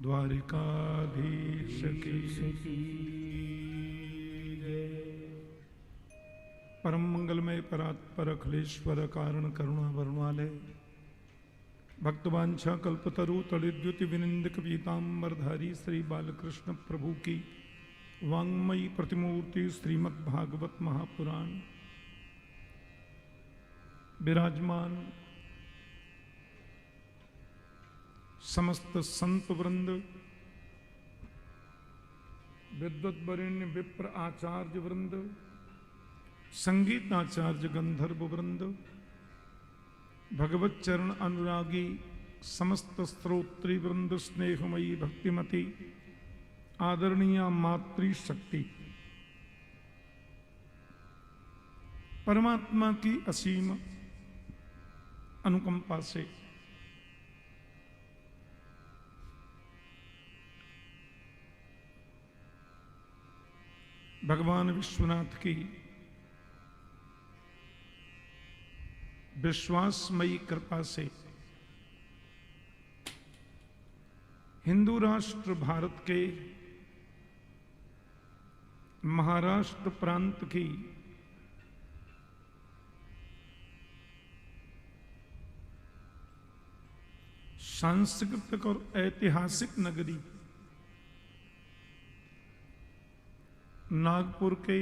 द्वारिकाधीश की परम मंगलमय परात्पर अखिलेश्वर कारण करुणा वरुणालय भक्तवांछा कल्पतरु तड़िद्युति विनिंदक पीताम्बरधारी श्री बालकृष्ण प्रभु की वांग्मयी प्रतिमूर्ति श्रीमद्भागवत महापुराण विराजमान समस्त संत वृंद, विद्वद्वरेण्य विप्र आचार्य वृंद, संगीताचार्य गंधर्व वृंद, भगवत चरण अनुरागी समस्त स्त्रोत्री वृंद, स्नेहमयी भक्तिमती आदरणीय मातृशक्ति, परमात्मा की असीम अनुकंपा से भगवान विश्वनाथ की विश्वासमयी कृपा से हिंदू राष्ट्र भारत के महाराष्ट्र प्रांत की सांस्कृतिक और ऐतिहासिक नगरी नागपुर के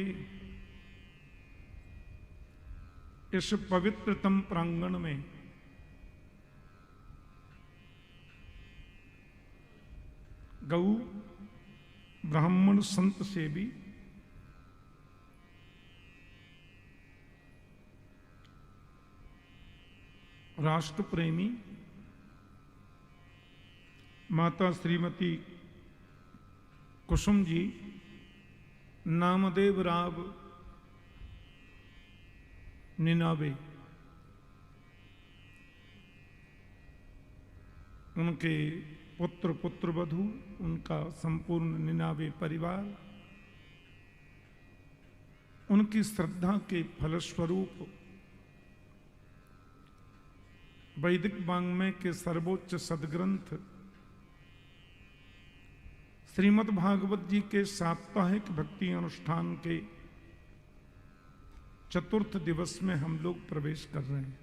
इस पवित्रतम प्रांगण में गौ ब्राह्मण संत सेवी राष्ट्र प्रेमी माता श्रीमती कुसुम जी, नामदेव राव निनावे, उनके पुत्र पुत्रवधू, उनका संपूर्ण निनावे परिवार, उनकी श्रद्धा के फलस्वरूप वैदिक वाङ्मय के सर्वोच्च सद्ग्रंथ श्रीमद् भागवत जी के साप्ताहिक भक्ति अनुष्ठान के चतुर्थ दिवस में हम लोग प्रवेश कर रहे हैं।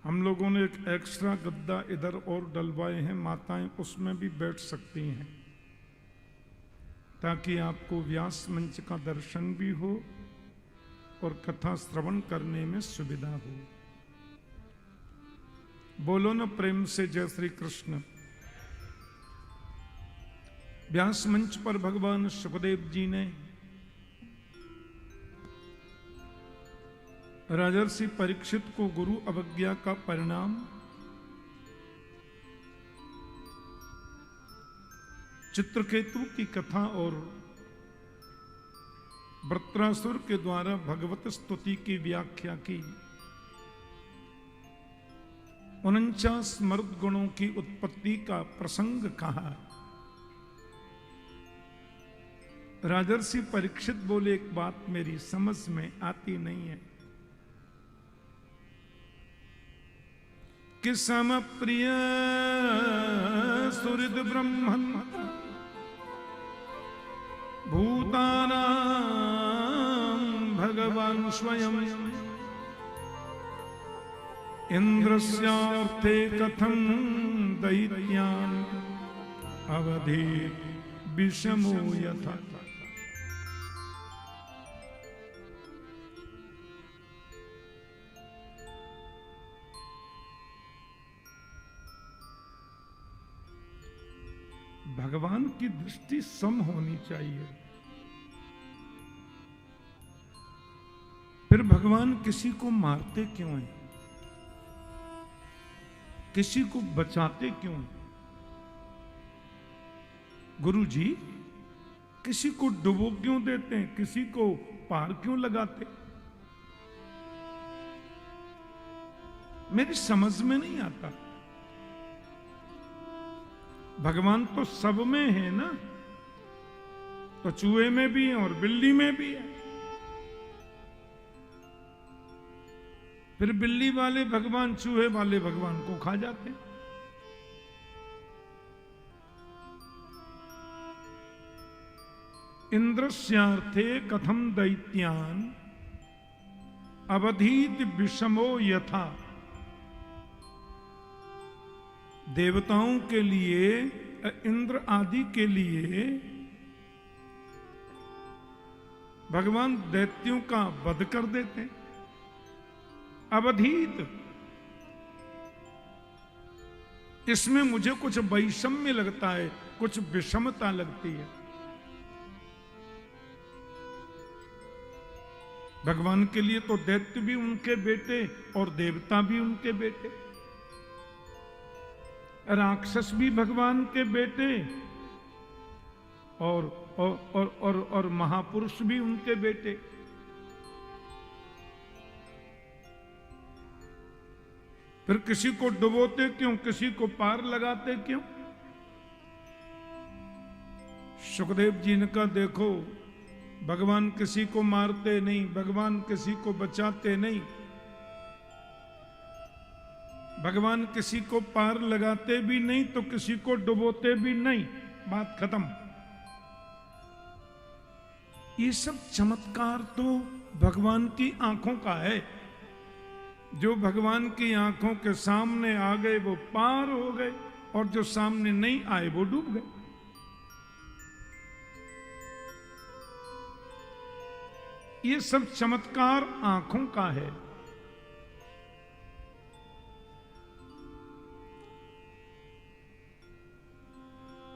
हम लोगों ने एक एक्स्ट्रा गद्दा इधर और डलवाए हैं, माताएं उसमें भी बैठ सकती हैं ताकि आपको व्यास मंच का दर्शन भी हो और कथा श्रवण करने में सुविधा हो। बोलो न प्रेम से जय श्री कृष्ण। व्यास मंच पर भगवान सुखदेव जी ने राजर्षि परीक्षित को गुरु अवज्ञा का परिणाम चित्रकेतु की कथा और वृत्रासुर के द्वारा भगवत स्तुति की व्याख्या की। 49 मर्द गुणों की उत्पत्ति का प्रसंग कहा। राजर्षि परीक्षित बोले, एक बात मेरी समझ में आती नहीं है कि सम प्रिय सुहृद ब्रह्मन् भूतानां भगवान स्वयं इंद्रस्यार्थे कथं दैत्यान् अवधि विषमो यथा। भगवान की दृष्टि सम होनी चाहिए। फिर भगवान किसी को मारते क्यों हैं? किसी को बचाते क्यों? गुरु जी किसी को डुबो क्यों देते हैं? किसी को पार क्यों लगाते? मेरी समझ में नहीं आता। भगवान तो सब में है ना, तो चूहे में भी है और बिल्ली में भी है। फिर बिल्ली वाले भगवान चूहे वाले भगवान को खा जाते हैं। इंद्रस्यार्थे कथम दैत्यान अवधीत विषमो यथा। देवताओं के लिए, इंद्र आदि के लिए भगवान दैत्यों का वध कर देते हैं। अवधीत, इसमें मुझे कुछ वैषम्य लगता है, कुछ विषमता लगती है। भगवान के लिए तो दैत्य भी उनके बेटे और देवता भी उनके बेटे, राक्षस भी भगवान के बेटे और महापुरुष भी उनके बेटे। फिर किसी को डुबोते क्यों, किसी को पार लगाते क्यों? सुखदेव जी ने कहा देखो, भगवान किसी को मारते नहीं, भगवान किसी को बचाते नहीं, भगवान किसी को पार लगाते भी नहीं तो किसी को डुबोते भी नहीं। बात खत्म। ये सब चमत्कार तो भगवान की आंखों का है। जो भगवान की आंखों के सामने आ गए वो पार हो गए, और जो सामने नहीं आए वो डूब गए। ये सब चमत्कार आंखों का है।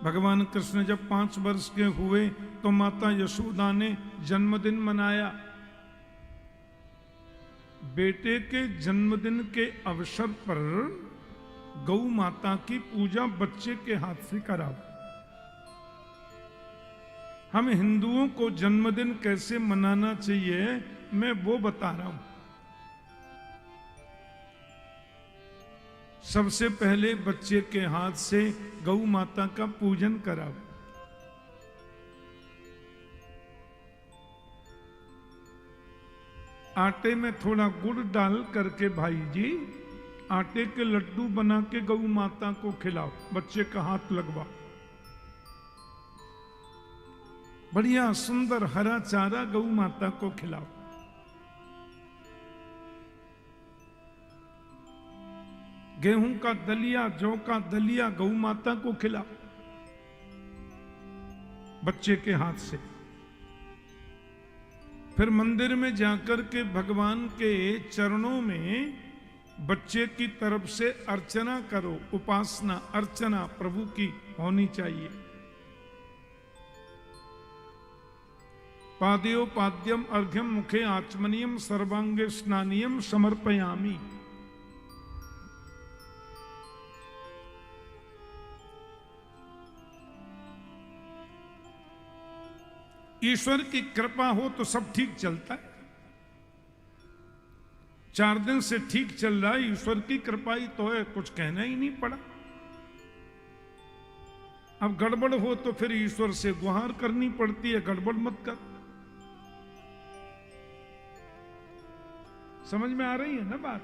भगवान कृष्ण जब 5 वर्ष के हुए तो माता यशोदा ने जन्मदिन मनाया। बेटे के जन्मदिन के अवसर पर गौ माता की पूजा बच्चे के हाथ से कराओ। हम हिंदुओं को जन्मदिन कैसे मनाना चाहिए मैं वो बता रहा हूं। सबसे पहले बच्चे के हाथ से गौ माता का पूजन कराओ। आटे में थोड़ा गुड़ डाल करके भाई जी आटे के लड्डू बना के गौ माता को खिलाओ, बच्चे का हाथ लगवाओ। बढ़िया सुंदर हरा चारा गौ माता को खिलाओ। गेहूं का दलिया, जौ का दलिया गौ माता को खिलाओ बच्चे के हाथ से। फिर मंदिर में जाकर के भगवान के चरणों में बच्चे की तरफ से अर्चना करो। उपासना अर्चना प्रभु की होनी चाहिए। पाद्योपाद्यम अर्घ्यम मुखे आचमनीयम सर्वांगे स्नानियम समर्पयामि। ईश्वर की कृपा हो तो सब ठीक चलता है। 4 दिन से ठीक चल रहा है, ईश्वर की कृपा ही तो है, कुछ कहना ही नहीं पड़ा। अब गड़बड़ हो तो फिर ईश्वर से गुहार करनी पड़ती है, गड़बड़ मत कर। समझ में आ रही है ना बात?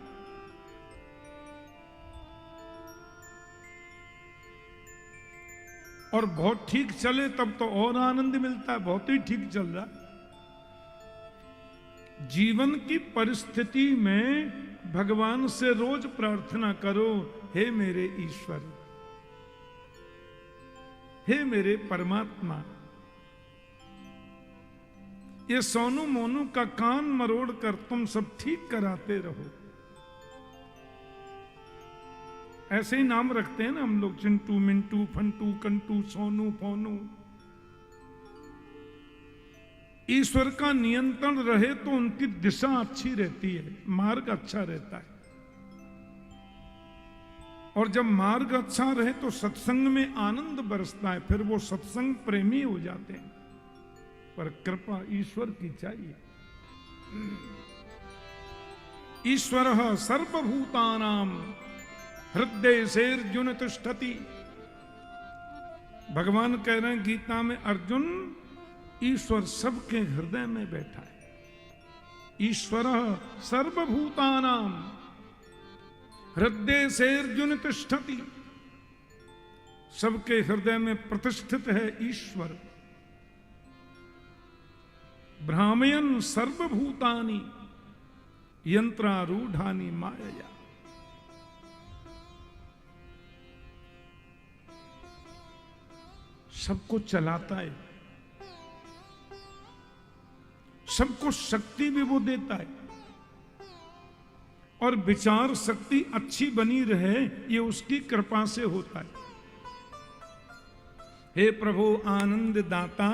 और बहुत ठीक चले तब तो और आनंद मिलता है। बहुत ही ठीक चल रहा। जीवन की परिस्थिति में भगवान से रोज प्रार्थना करो, हे मेरे ईश्वर, हे मेरे परमात्मा, ये सोनू मोनू का कान मरोड़ कर तुम सब ठीक कराते रहो। ऐसे ही नाम रखते हैं ना हम लोग, चिंटू मिंटू फंटू कंटू सोनू फोनू। ईश्वर का नियंत्रण रहे तो उनकी दिशा अच्छी रहती है, मार्ग अच्छा रहता है। और जब मार्ग अच्छा रहे तो सत्संग में आनंद बरसता है, फिर वो सत्संग प्रेमी हो जाते हैं। पर कृपा ईश्वर की चाहिए। ईश्वर सर्वभूतानां हृदय से अर्जुन तिष्ठति। भगवान कह रहे हैं गीता में, अर्जुन ईश्वर सबके हृदय में बैठा है। ईश्वरः सर्वभूतानां हृदय से अर्जुन तिष्ठति। सबके हृदय में प्रतिष्ठित है ईश्वर। भ्रामयन् सर्वभूतानि यंत्रारूढ़ानि मायया। सबको चलाता है, सबको शक्ति भी वो देता है, और विचार शक्ति अच्छी बनी रहे ये उसकी कृपा से होता है। हे प्रभु आनंद दाता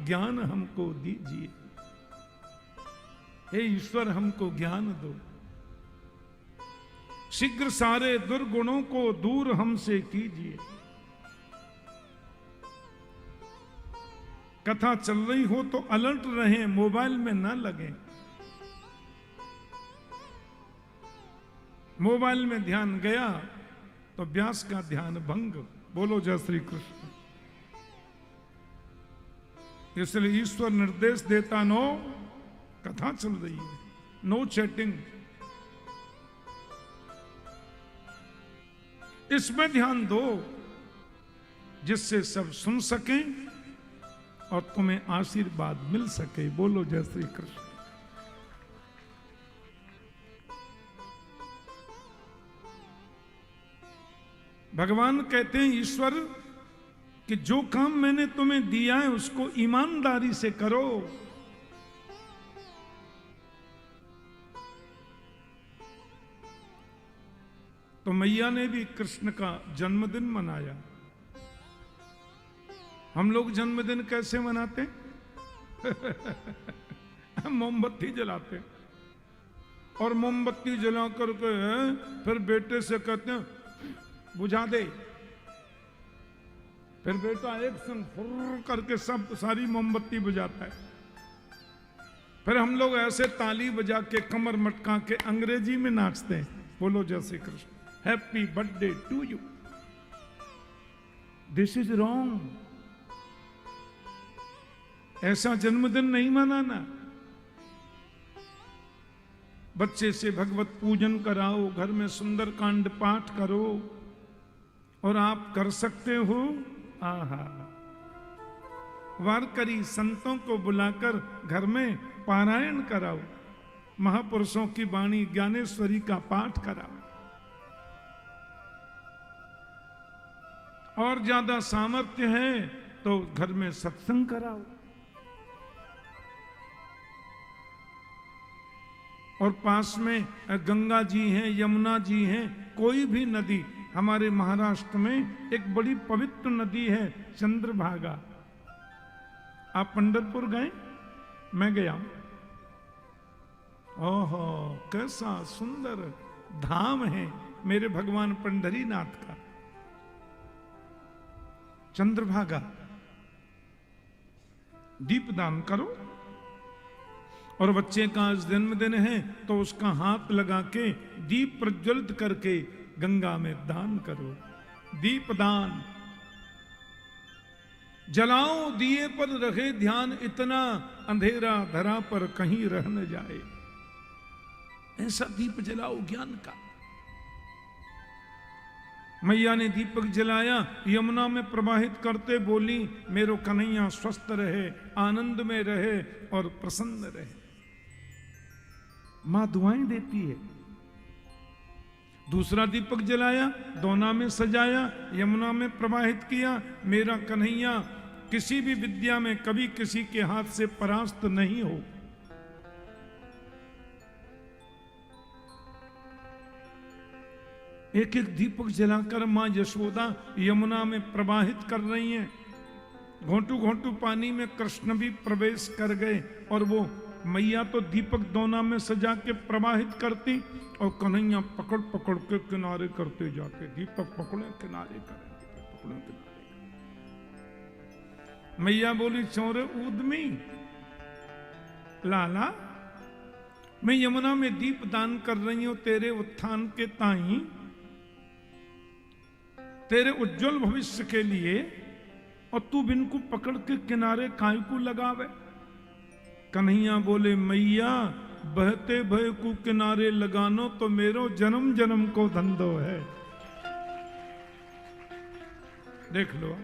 ज्ञान हमको दीजिए, हे ईश्वर हमको ज्ञान दो, शीघ्र सारे दुर्गुणों को दूर हमसे कीजिए। कथा चल रही हो तो अलर्ट रहें, मोबाइल में ना लगे। मोबाइल में ध्यान गया तो व्यास का ध्यान भंग। बोलो जय श्री कृष्ण। इसलिए ईश्वर निर्देश देता, नो कथा चल रही है, नो चैटिंग, इसमें ध्यान दो जिससे सब सुन सकें और तुम्हें आशीर्वाद मिल सके। बोलो जय श्री कृष्ण। भगवान कहते हैं ईश्वर कि जो काम मैंने तुम्हें दिया है उसको ईमानदारी से करो। तो मैया ने भी कृष्ण का जन्मदिन मनाया। हम लोग जन्मदिन कैसे मनाते हैं? मोमबत्ती जलाते हैं, और मोमबत्ती जला करके फिर बेटे से कहते हैं बुझा दे। फिर बेटा एक संग फुर्र करके सब सारी मोमबत्ती बुझाता है। फिर हम लोग ऐसे ताली बजा के कमर मटका के अंग्रेजी में नाचते हैं। बोलो जय Shri Krishna. Happy birthday to you. This is wrong. ऐसा जन्मदिन नहीं मनाना। बच्चे से भगवत पूजन कराओ, घर में सुंदर कांड पाठ करो, और आप कर सकते हो। आहा, वारकरी संतों को बुलाकर घर में पारायण कराओ, महापुरुषों की वाणी ज्ञानेश्वरी का पाठ कराओ, और ज्यादा सामर्थ्य है तो घर में सत्संग कराओ। और पास में गंगा जी हैं, यमुना जी हैं, कोई भी नदी। हमारे महाराष्ट्र में एक बड़ी पवित्र नदी है चंद्रभागा। आप पंढरपुर गए? मैं गया हूं। ओहो, कैसा सुंदर धाम है मेरे भगवान पंढरीनाथ का, चंद्रभागा। दीपदान करो, और बच्चे का आज जन्मदिन है तो उसका हाथ लगा के दीप प्रज्वलित करके गंगा में दान करो। दीपदान जलाओ, दिए पर रखे ध्यान, इतना अंधेरा धरा पर कहीं रह न जाए। ऐसा दीप जलाओ ज्ञान का। मैया ने दीपक जलाया, यमुना में प्रवाहित करते बोली, मेरो कन्हैया स्वस्थ रहे, आनंद में रहे और प्रसन्न रहे। मां दुआएं देती है। दूसरा दीपक जलाया, दोना में सजाया, यमुना में प्रवाहित किया, मेरा कन्हैया किसी भी विद्या में कभी किसी के हाथ से परास्त नहीं हो। एक एक दीपक जलाकर मां यशोदा यमुना में प्रवाहित कर रही हैं। घोंटू घोंटू पानी में कृष्ण भी प्रवेश कर गए, और वो मैया तो दीपक दोना में सजा के प्रवाहित करती, और कन्हैया पकड़ पकड़ के किनारे करते जाते। दीपक पकड़े किनारे करें, पकड़े किनारे। मैया बोली, चोरे ऊदमी लाला, मैं यमुना में दीप दान कर रही हूं तेरे उत्थान के ताई, तेरे उज्जवल भविष्य के लिए, और तू बिन को पकड़ के किनारे काय को लगावे। कन्हैया बोले, मैया बहते भय को किनारे लगानो तो मेरो जन्म जन्म को धंधो है। देख लो,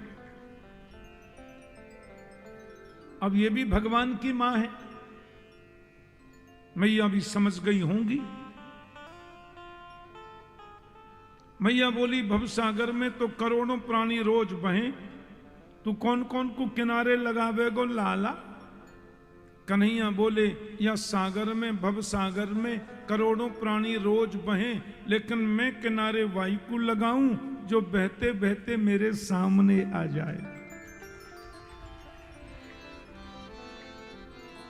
अब ये भी भगवान की मां है। मैया भी समझ गई होंगी। मैया बोली भवसागर में तो करोड़ों प्राणी रोज बहें, तू कौन कौन को किनारे लगावेगो लाला। कन्हैया बोले या सागर में, भव सागर में करोड़ों प्राणी रोज बहें, लेकिन मैं किनारे वायु को लगाऊं जो बहते बहते मेरे सामने आ जाए।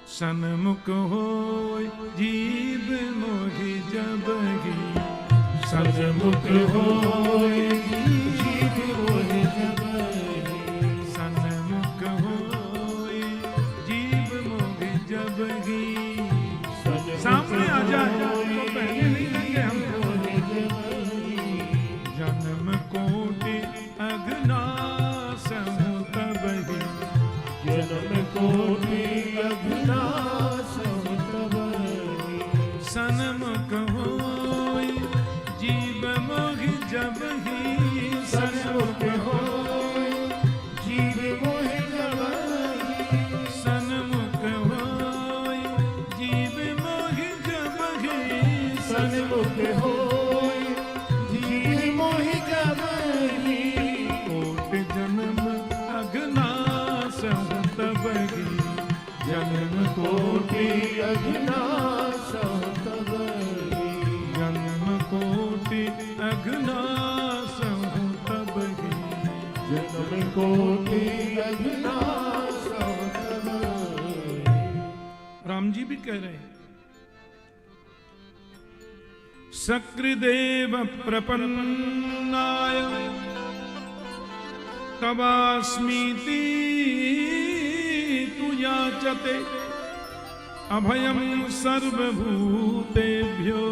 सन्मुख होय जीव मोहि जबहि, सन्मुख होय जीव मोहि जबहि, सन्मुख होय जीव मोहि जबहि। सामने आ जाए तो पहले नहीं लगे हमको। जन्म कोटि अघनास हूँ तबहि, जन्म कोटि अघनास हूँ तबहि। सन्मुख होय जीव मोहि जबहि, सन्मुख होय जीव मोहि जबहि, सन्मुख होय जीव मोहि जबहि, सन्मुख होय जीव मोहि जबहि। कोटि जन्म अघनास हूँ तबहि, जन्म कोटि अघनास हूँ तबहि, जन्म कोटि अघनास हूँ तबहि, जन्म कोटि अघनास हूँ तबहि। राम जी भी कह रहे हैं, सकृदेव प्रपन्नाय तवास्मीति तु याचते, अभयं सर्वभूतेभ्यो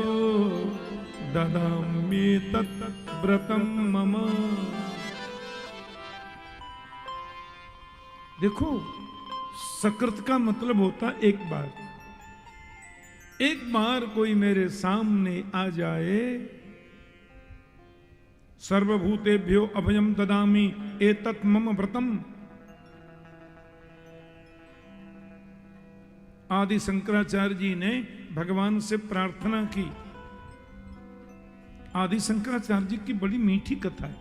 ददाम्येतत् व्रतं मम। देखो, सकृत का मतलब होता एक बार। एक बार कोई मेरे सामने आ जाए, सर्वभूतेभ्यो अभयम ददामि एतत् मम व्रतम। आदि शंकराचार्य जी ने भगवान से प्रार्थना की। आदि शंकराचार्य जी की बड़ी मीठी कथा है।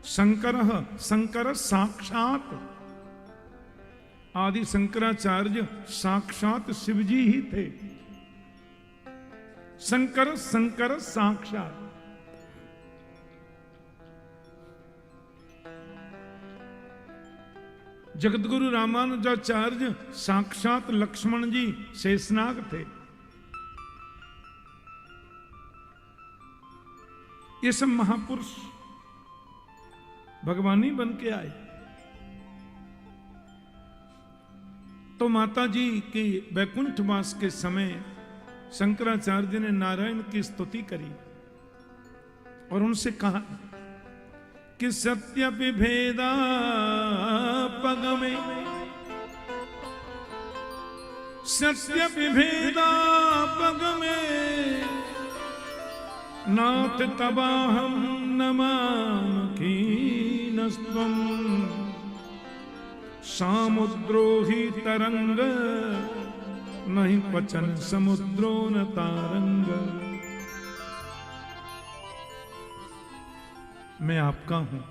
शंकर साक्षात, आदि शंकराचार्य साक्षात शिव जी ही थे। शंकर साक्षात। जगतगुरु रामानुजाचार्य साक्षात लक्ष्मण जी शेषनाग थे। ये सब महापुरुष भगवानी बन के आए। तो माता जी के वैकुंठवास के समय शंकराचार्य ने नारायण की स्तुति करी और उनसे कहा कि सत्यपि भेदा पगमे, सत्यपि भेदा पगमे, नाथ तबाहम नमामकीनस्त्वं, सामुद्रो ही तरंग नहीं पचन समुद्रो न तारंग। मैं आपका हूं।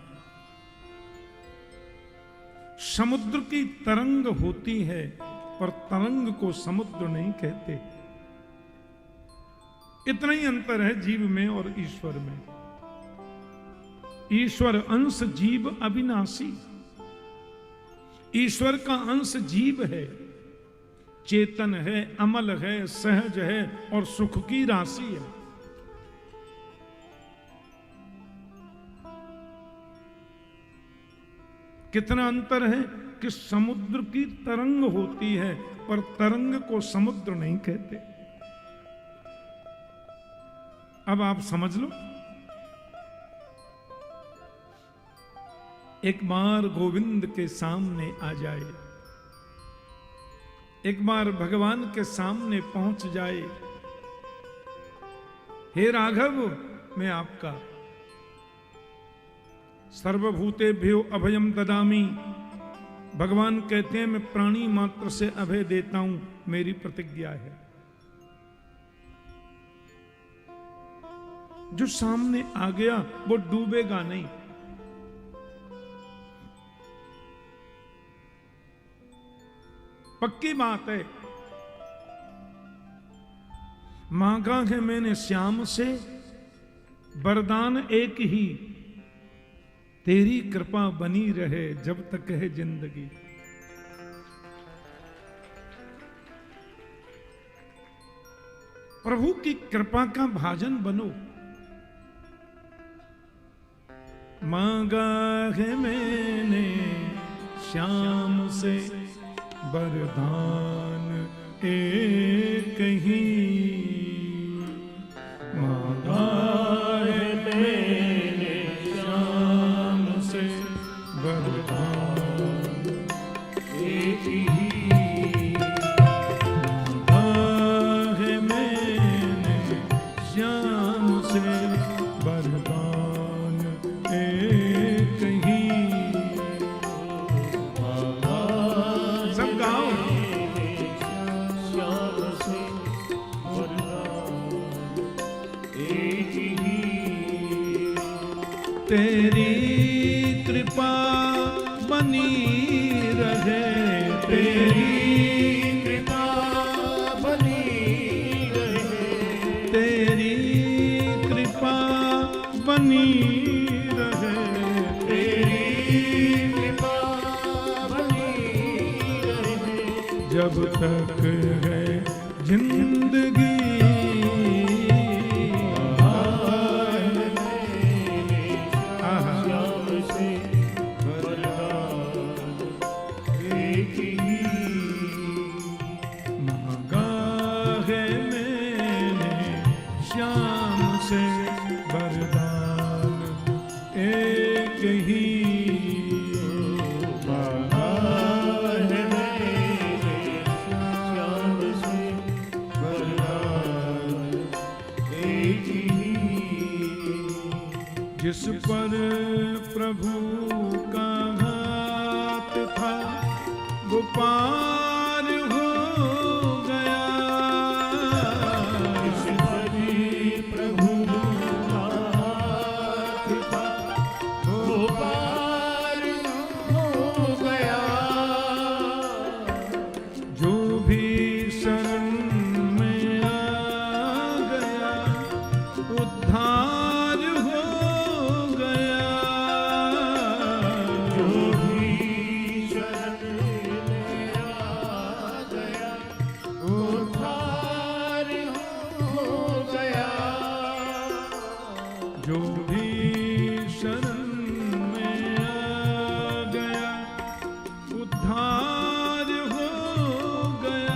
समुद्र की तरंग होती है पर तरंग को समुद्र नहीं कहते। इतना ही अंतर है जीव में और ईश्वर में। ईश्वर अंश जीव अविनाशी। ईश्वर का अंश जीव है, चेतन है, अमल है, सहज है और सुख की राशि है। कितना अंतर है कि समुद्र की तरंग होती है पर तरंग को समुद्र नहीं कहते। अब आप समझ लो। एक बार गोविंद के सामने आ जाए, एक बार भगवान के सामने पहुंच जाए, हे राघव मैं आपका सर्वभूतेभ्यो अभयम ददामि, भगवान कहते हैं मैं प्राणी मात्र से अभय देता हूं, मेरी प्रतिज्ञा है। जो सामने आ गया वो डूबेगा नहीं। पक्की बात है। मांगा है मैंने श्याम से वरदान एक ही, तेरी कृपा बनी रहे जब तक है जिंदगी। प्रभु की कृपा का भाजन बनो। मांगा है मैंने श्याम से वरदान एक ही, मांगा है मैंने श्याम से वरदान एक ही, मांगा है मैंने श्याम से वरदान एक ही। सब गाओ। तेरी कृपा बनी रहे, तेरी कृपा बनी रहे, तेरी कृपा बनी रहे, तेरी कृपा बनी रहे जब तक है जिंदगी। जिस पर प्रभु का हाथ था वो पार हो गया, जिस पर प्रभु का हाथ था वो पार हो गया। जो भी शरण में आ गया उद्धार जो भी शरण में आ गया उद्धार हो गया, जो भी शरण में आ गया उद्धार हो गया।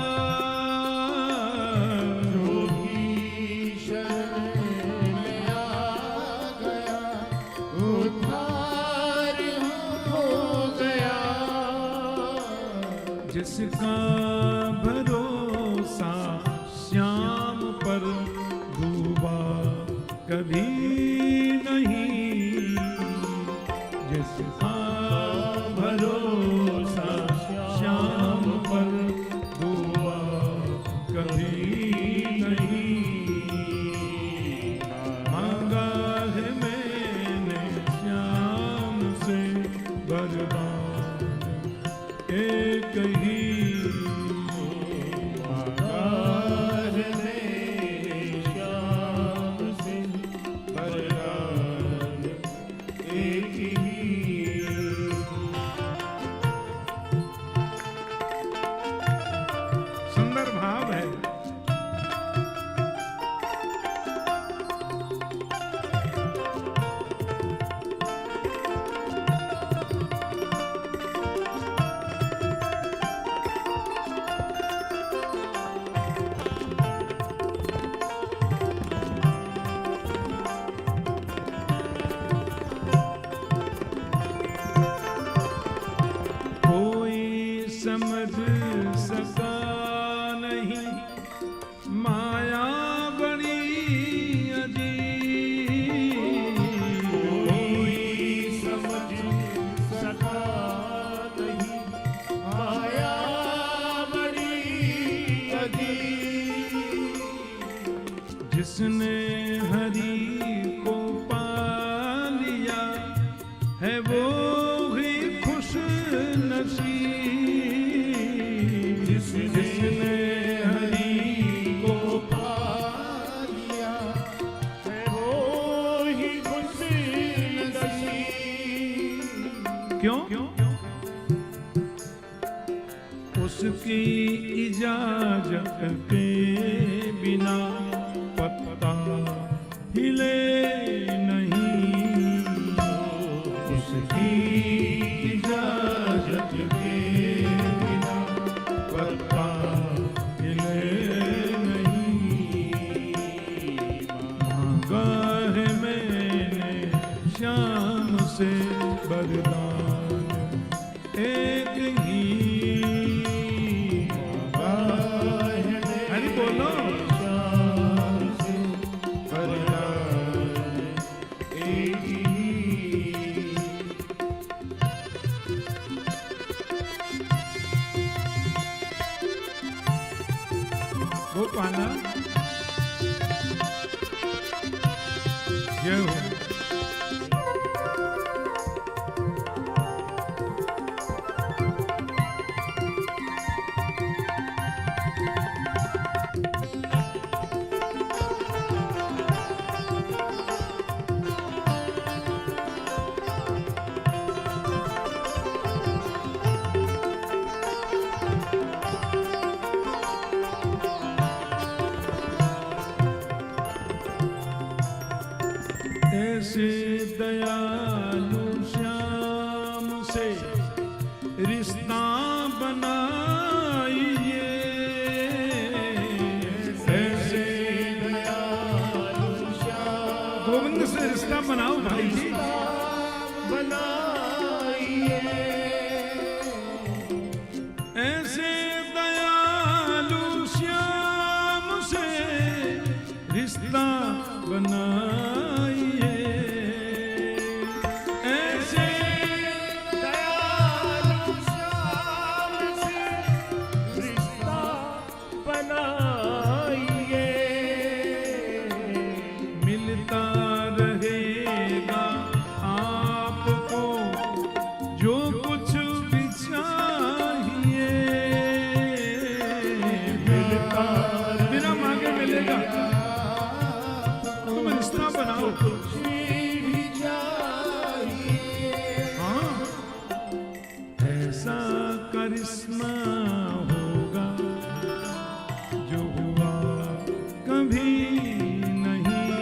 जिसका भरोसा श्याम पर डूबा कभी नहीं, जिसका भरोसा श्याम पर डूबा कभी नहीं। मांगा है मैंने श्याम से वरदान एक ही, समझ सका जिसने हरि को पा लिया है वो ही खुश नसीब। जिसने हरि को पा लिया है वो ही खुश नसीब। क्यों? उसकी इजाजत के बिना पत्ता हिले नहीं। उसकी इजाजत के बिना पत्ता हिले नहीं। मांगा है मैंने श्याम से वरदान एक ही। गोपाला जय हो। ऐसे दयालु श्याम से रिश्ता बनाइए। ऐसे दयालु श्याम गोविंद से रिश्ता बनाओ भाई जी, बनाइए। ऐसे दयालु श्याम से रिश्ता बनाइए। ऐसा करिश्मा होगा जो हुआ कभी नहीं।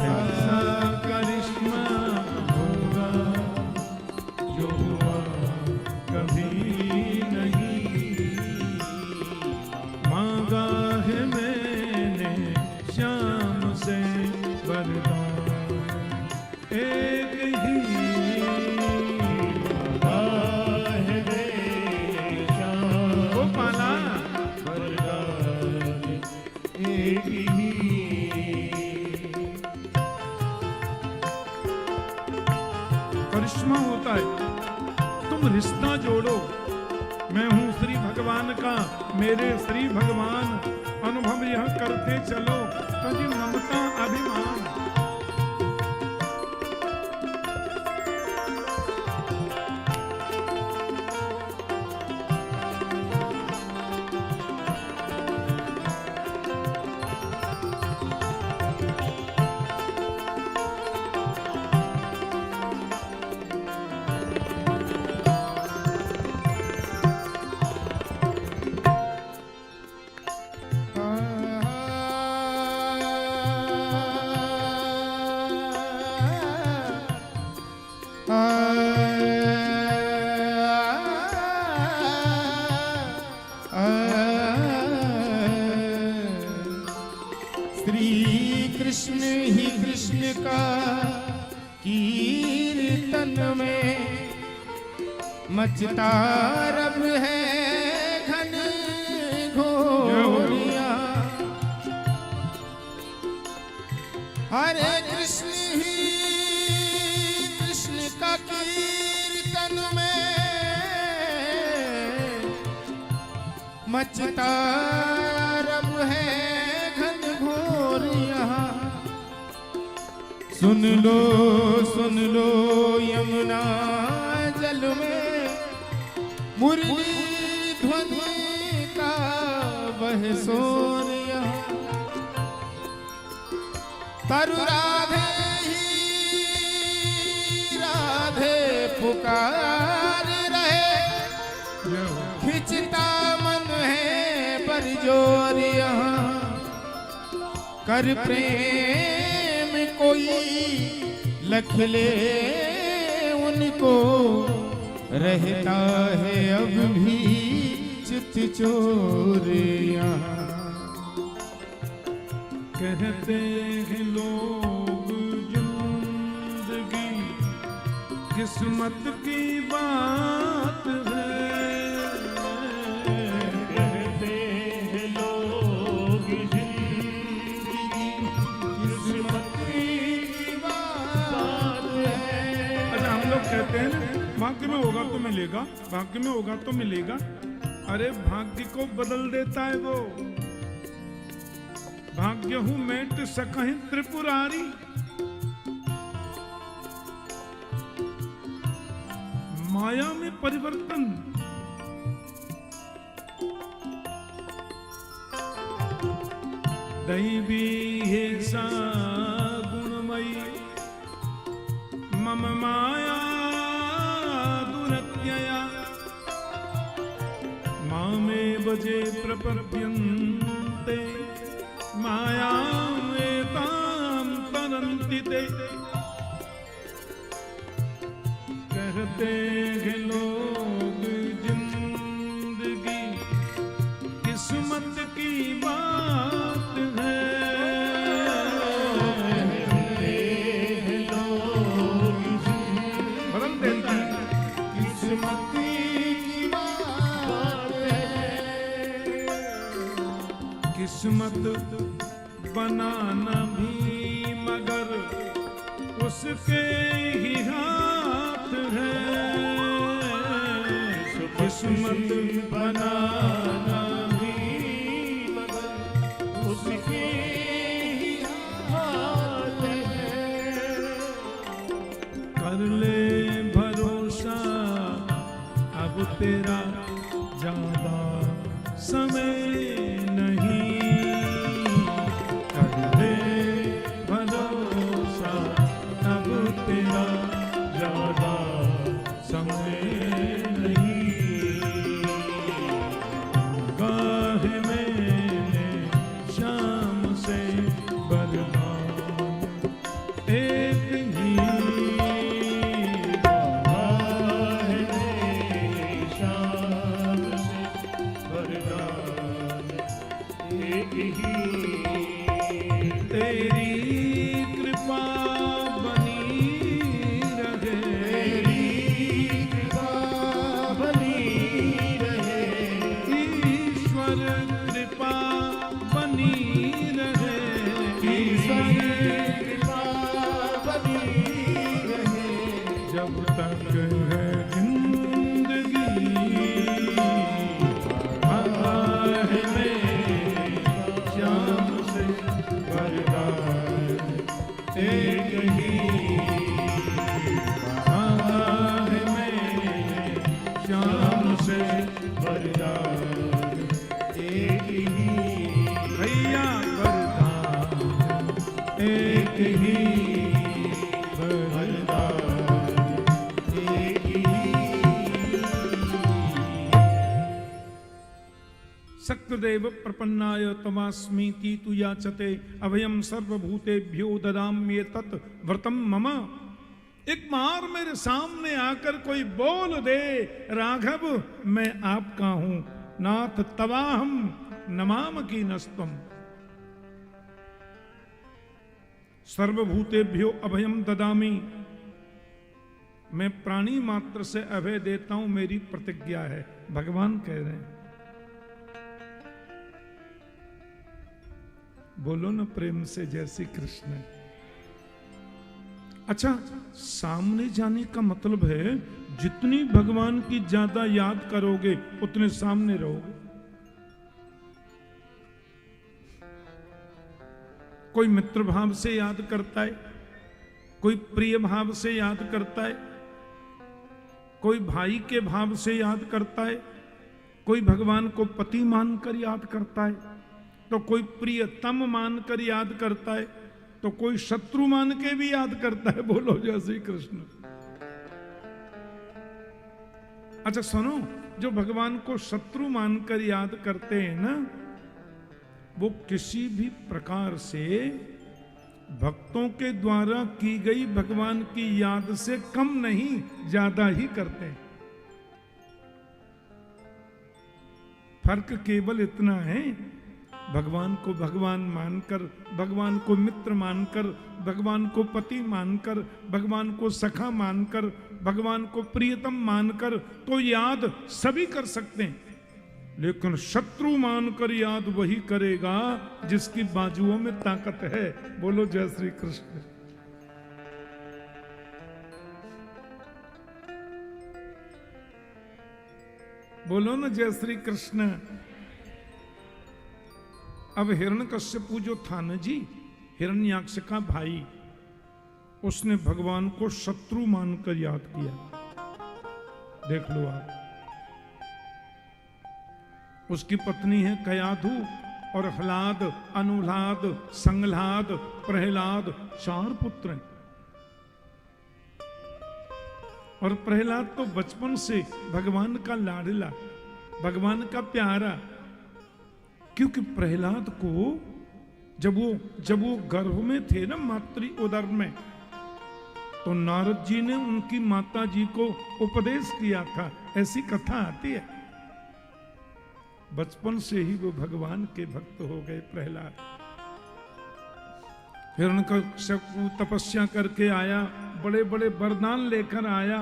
ऐसा करिश्मा होगा जो हुआ कभी नहीं। मांगा है मैंने श्याम से वरदान एक ही। करिश्मा होता है, तुम रिश्ता जोड़ो। मैं हूं श्री भगवान का, मेरे श्री भगवान अनुभव यह करते चलो। तजी ममता अभिमान। कृष्ण ही कृष्ण का कीर्तन में मचता रब है घन घोरिया। हरे कृष्ण ही कृष्ण का कीर्तन में मचता रब है सुन लो यमुना जल में मुरली ध्वनि का वह शोर यहाँ। तरु राधे ही राधे पुकार रहे, खिंचता मन है बरजोर यहाँ। कर प्रेम कोई लख ले उनको, रहता है अब भी चित चोर यहाँ। कहते हैं लोग जिंदगी किस्मत की बात है, कहते हैं लोग जिंदगी किस्मत की बात है। अच्छा, हम लोग कहते हैं ना भाग्य में होगा तो मिलेगा, भाग्य में होगा तो मिलेगा। अरे भाग्य को बदल देता है वो। भाग्य हूं मेट सकहि त्रिपुरारी, माया में परिवर्तन। दैवी है सा गुणमयी मम माया दुरत्यया, मामे बजे प्रपद्यन्ते मायामेतां तरन्ति ते। कहते हैं लोग जिंदगी किस्मत की बात है, बदल देता है किस्मत की बात है। किस्मत बनाना भी मगर उसके ही हाथ है। किस्मत बनाना भी मगर उसके ही हाथ है। कर ले भरोसा अब तेरा ज्यादा समय नहीं, तेरा ज्यादा समय नहीं। गाह मैंने शाम से बरबाद एक ही, गाह मैंने शाम से बरबाद एक ही। तेरी कृपा जब तक है जिंदगी, आह में शाम से बरदार एक ही, आह में शाम से बरदार एक ही। भैया बरदार एक ही, सक्तदेव प्रपन्नाय तमास्मीति तु याचते अभयम सर्वभूतेभ्यो ददाम्ये तत् व्रतम मम। एक बार मेरे सामने आकर कोई बोल दे राघव मैं आपका हूं, नाथ तवाहम नमाम की नस्तम। सर्वभूतेभ्यो अभयम ददामी, मैं प्राणी मात्र से अभय देता हूं, मेरी प्रतिज्ञा है, भगवान कह रहे हैं। बोलो ना प्रेम से जय श्री कृष्ण। अच्छा, सामने जाने का मतलब है जितनी भगवान की ज्यादा याद करोगे उतने सामने रहोगे। कोई मित्र भाव से याद करता है कोई प्रिय भाव से याद करता है, कोई भाई के भाव से याद करता है, कोई भगवान को पति मानकर याद करता है, तो कोई प्रियतम मानकर याद करता है, तो कोई शत्रु मान के भी याद करता है। बोलो जय श्री कृष्ण। अच्छा सुनो, जो भगवान को शत्रु मानकर याद करते हैं ना, वो किसी भी प्रकार से भक्तों के द्वारा की गई भगवान की याद से कम नहीं, ज्यादा ही करते हैं। फर्क केवल इतना है, भगवान को भगवान मानकर, भगवान को मित्र मानकर, भगवान को पति मानकर, भगवान को सखा मानकर, भगवान को प्रियतम मानकर तो याद सभी कर सकते हैं, लेकिन शत्रु मानकर याद वही करेगा जिसकी बाजुओं में ताकत है। बोलो जय श्री कृष्ण। बोलो ना जय श्री कृष्ण। अब हिरण्यकश्यपु जो था ना जी, हिरण्याक्ष का भाई, उसने भगवान को शत्रु मानकर याद किया। देख लो आप, उसकी पत्नी है कयाधु और ह्लाद, अनुह्लाद, संह्लाद, प्रहलाद, 4 पुत्र हैं। और प्रहलाद तो बचपन से भगवान का लाडला, भगवान का प्यारा, क्योंकि प्रहलाद को जब वो गर्भ में थे ना, मातृ उदर में, तो नारद जी ने उनकी माता जी को उपदेश किया था। ऐसी कथा आती है। बचपन से ही वो भगवान के भक्त हो गए प्रहलाद। हिरण्यकश्यप तपस्या करके आया, बड़े बड़े वरदान लेकर आया,